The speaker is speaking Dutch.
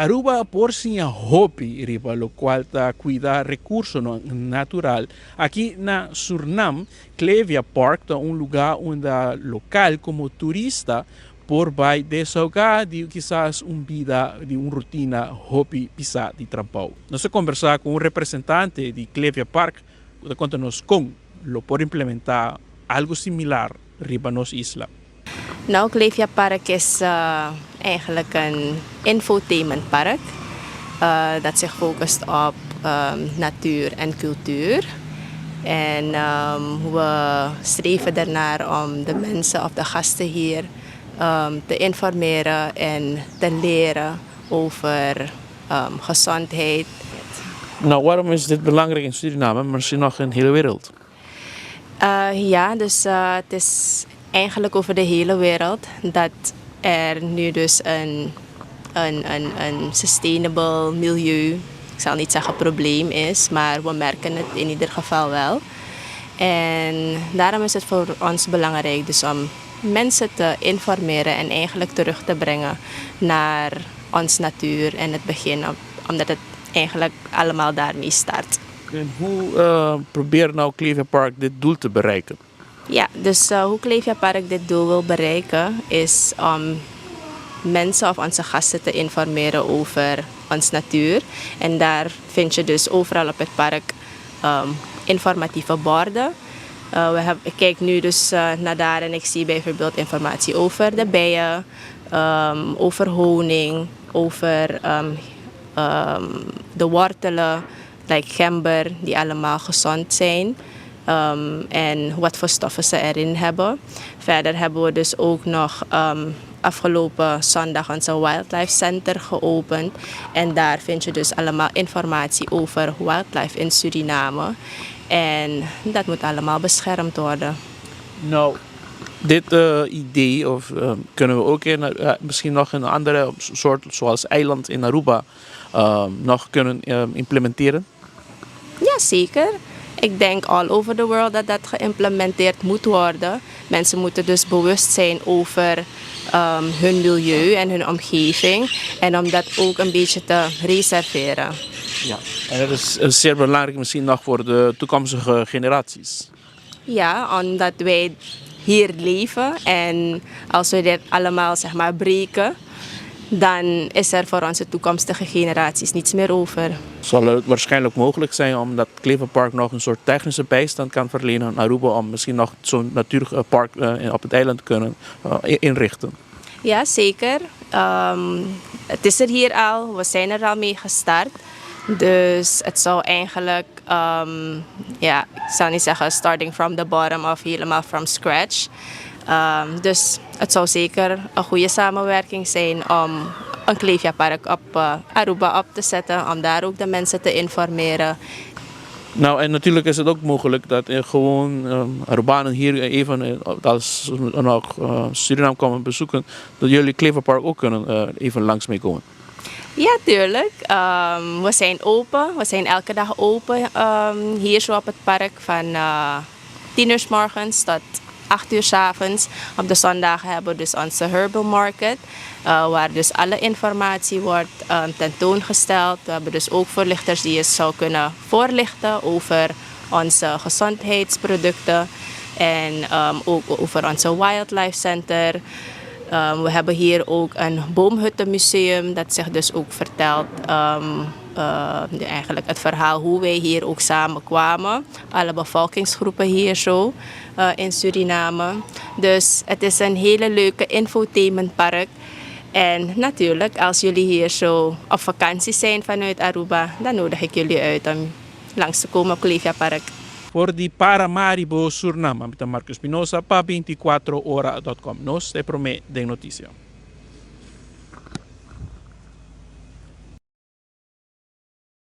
Aruba por sinha hobby riba lo qual ta cuida recurso natural. Aqui na Surinam, Clevia Park tá lugar onde local como turista por vai desahogar de quizás vida de rotina hobby pisar de trabalho. Nós conversar com representante de Clevia Park, que conta-nos como lo por implementar algo similar riba nos isla. Nou, Clevia Park is eigenlijk een infotainmentpark dat zich focust op natuur en cultuur. En we streven ernaar om de mensen of de gasten hier te informeren en te leren over gezondheid. Nou, waarom is dit belangrijk in Suriname, maar misschien nog in de hele wereld? Ja, dus het is eigenlijk over de hele wereld dat er nu dus een sustainable milieu, ik zal niet zeggen probleem is, maar we merken het in ieder geval wel. En daarom is het voor ons belangrijk dus om mensen te informeren en eigenlijk terug te brengen naar ons natuur en het begin, omdat het eigenlijk allemaal daarmee start. En hoe probeert nou Clevia Park dit doel te bereiken? Ja, dus hoe Clevia Park dit doel wil bereiken is om mensen of onze gasten te informeren over ons natuur. En daar vind je dus overal op het park informatieve borden. Ik kijk nu dus naar daar en ik zie bijvoorbeeld informatie over de bijen, over honing, over de wortelen, like gember, die allemaal gezond zijn. En wat voor stoffen ze erin hebben. Verder hebben we dus ook nog afgelopen zondag onze Wildlife Center geopend. En daar vind je dus allemaal informatie over wildlife in Suriname. En dat moet allemaal beschermd worden. Nou, dit idee of kunnen we ook misschien nog een andere soort zoals eiland in Aruba nog kunnen implementeren? Ja, zeker. Ik denk all over the world dat dat geïmplementeerd moet worden. Mensen moeten dus bewust zijn over hun milieu en hun omgeving. En om dat ook een beetje te reserveren. Ja, en dat is zeer belangrijk misschien nog voor de toekomstige generaties. Ja, omdat wij hier leven en als we dit allemaal zeg maar breken, dan is er voor onze toekomstige generaties niets meer over. Zal het waarschijnlijk mogelijk zijn omdat Clevia Park nog een soort technische bijstand kan verlenen aan Aruba om misschien nog zo'n natuurpark op het eiland te kunnen inrichten? Ja, zeker. Het is er hier al, we zijn er al mee gestart. Dus het zou eigenlijk, ja, ik zou niet zeggen starting from the bottom of helemaal from scratch. Dus het zou zeker een goede samenwerking zijn om een Clevia Park op Aruba op te zetten. Om daar ook de mensen te informeren. Nou, en natuurlijk is het ook mogelijk dat gewoon Arubanen hier even, als ze nog Suriname komen bezoeken, dat jullie Clevia Park ook kunnen even langs meekomen. Ja, tuurlijk. We zijn open. We zijn elke dag open hier zo op het park van 10 uur 's morgens tot 8 uur 's avonds. Op de zondagen hebben we dus onze herbal market, waar dus alle informatie wordt tentoongesteld. We hebben dus ook voorlichters die je zou kunnen voorlichten over onze gezondheidsproducten en ook over onze Wildlife Center. We hebben hier ook een boomhuttenmuseum dat zich dus ook vertelt eigenlijk het verhaal hoe wij hier ook samen kwamen. Alle bevolkingsgroepen hier zo in Suriname. Dus het is een hele leuke infotainmentpark. En natuurlijk, als jullie hier zo op vakantie zijn vanuit Aruba, dan nodig ik jullie uit om langs te komen op Clevia Park. Voor die Paramaribo Suriname, met Marcus Pinoza, pa24hora.com. Nos te promete de noticia.